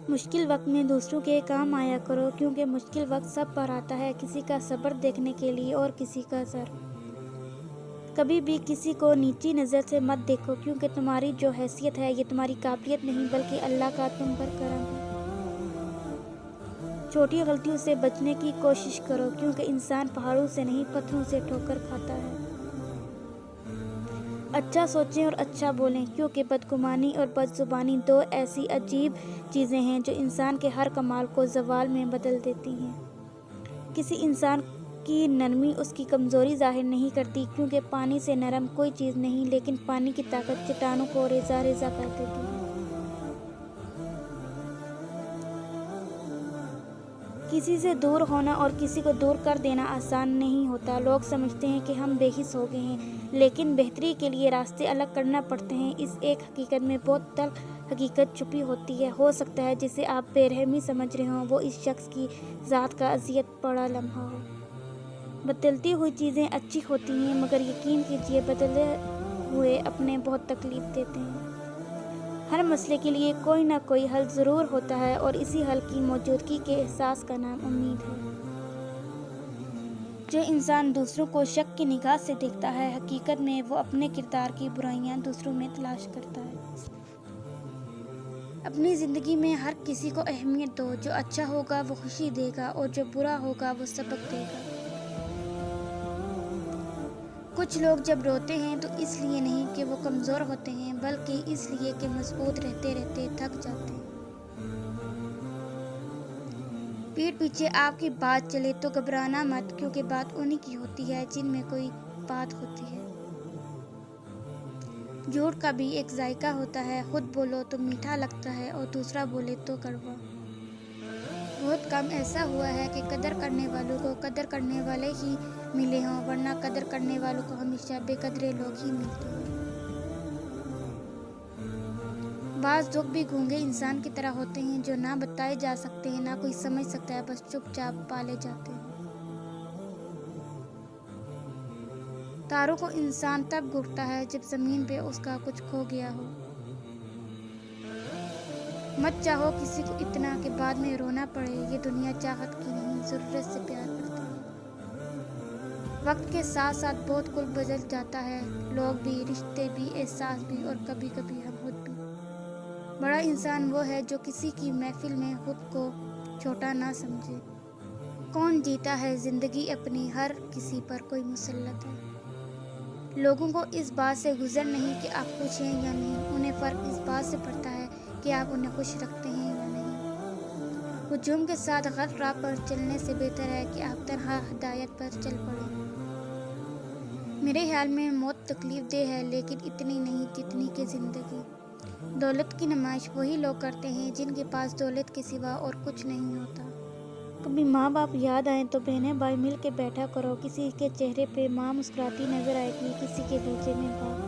مشکل وقت میں دوسروں کے کام آیا کرو، کیونکہ مشکل وقت سب پر آتا ہے، کسی کا صبر دیکھنے کے لیے اور کسی کا سر۔ کبھی بھی کسی کو نیچی نظر سے مت دیکھو، کیونکہ تمہاری جو حیثیت ہے یہ تمہاری قابلیت نہیں بلکہ اللہ کا تم پر کرم ہے۔ چھوٹی غلطیوں سے بچنے کی کوشش کرو، کیونکہ انسان پہاڑوں سے نہیں پتھروں سے ٹھوکر کھاتا ہے۔ اچھا سوچیں اور اچھا بولیں، کیونکہ بدگمانی اور بد زبانی دو ایسی عجیب چیزیں ہیں جو انسان کے ہر کمال کو زوال میں بدل دیتی ہیں۔ کسی انسان کی نرمی اس کی کمزوری ظاہر نہیں کرتی، کیونکہ پانی سے نرم کوئی چیز نہیں، لیکن پانی کی طاقت چٹانوں کو ریزہ ریزہ کر دیتی ہے۔ کسی سے دور ہونا اور کسی کو دور کر دینا آسان نہیں ہوتا۔ لوگ سمجھتے ہیں کہ ہم بے حس ہو گئے ہیں، لیکن بہتری کے لیے راستے الگ کرنا پڑتے ہیں۔ اس ایک حقیقت میں بہت تلخ حقیقت چھپی ہوتی ہے۔ ہو سکتا ہے جسے آپ بے رحمی سمجھ رہے ہوں وہ اس شخص کی ذات کا اذیت بڑا لمحہ ہو۔ بدلتی ہوئی چیزیں اچھی ہوتی ہیں، مگر یقین کیجیے بدلے ہوئے اپنے بہت تکلیف دیتے ہیں۔ ہر مسئلے کے لیے کوئی نہ کوئی حل ضرور ہوتا ہے، اور اسی حل کی موجودگی کے احساس کا نام امید ہے۔ جو انسان دوسروں کو شک کی نگاہ سے دیکھتا ہے، حقیقت میں وہ اپنے کردار کی برائیاں دوسروں میں تلاش کرتا ہے۔ اپنی زندگی میں ہر کسی کو اہمیت دو۔ جو اچھا ہوگا وہ خوشی دے گا، اور جو برا ہوگا وہ سبق دے گا۔ کچھ لوگ جب روتے ہیں تو اس لیے نہیں کہ وہ کمزور ہوتے ہیں، بلکہ اس لیے کہ مضبوط رہتے رہتے تھک جاتے ہیں۔ پیٹھ پیچھے آپ کی بات چلے تو گھبرانا مت، کیونکہ بات انہی کی ہوتی ہے جن میں کوئی بات ہوتی ہے۔ جھوٹ کا بھی ایک ذائقہ ہوتا ہے، خود بولو تو میٹھا لگتا ہے اور دوسرا بولے تو کڑوا۔ بہت کم ایسا ہوا ہے کہ قدر کرنے والوں کو قدر کرنے والے ہی ملے ہوں، ورنہ قدر کرنے والوں کو ہمیشہ بے قدرے لوگ ہی ملتے ہیں۔ بعض دکھ بھی گونگے انسان کی طرح ہوتے ہیں، جو نہ بتائے جا سکتے ہیں، نہ کوئی سمجھ سکتا ہے، بس چپ چاپ پالے جاتے ہیں۔ تاروں کو انسان تب گھڑتا ہے جب زمین پہ اس کا کچھ کھو گیا ہو۔ مت چاہو کسی کو اتنا کہ بعد میں رونا پڑے، یہ دنیا چاہت کی نہیں ضرورت سے پیار کرتی ہے۔ وقت کے ساتھ ساتھ بہت کچھ بدل جاتا ہے، لوگ بھی، رشتے بھی، احساس بھی، اور کبھی کبھی ہم خود بھی۔ بڑا انسان وہ ہے جو کسی کی محفل میں خود کو چھوٹا نہ سمجھے۔ کون جیتا ہے زندگی اپنی، ہر کسی پر کوئی مسلط ہے۔ لوگوں کو اس بات سے گزر نہیں کہ آپ خوش ہیں یا نہیں، انہیں فرق اس بات سے پڑتا ہے کہ آپ انہیں خوش رکھتے ہیں یا نہیں۔ ہجوم کے ساتھ غلط راہ پر چلنے سے بہتر ہے کہ آپ تنہا ہدایت پر چل پڑیں۔ میرے خیال میں موت تکلیف دہ ہے، لیکن اتنی نہیں جتنی کہ زندگی۔ دولت کی نمائش وہی لوگ کرتے ہیں جن کے پاس دولت کے سوا اور کچھ نہیں ہوتا۔ کبھی ماں باپ یاد آئیں تو بہنیں بھائی مل کے بیٹھا کرو، کسی کے چہرے پہ ماں مسکراتی نظر آئے گی، کسی کے لہجے میں باپ۔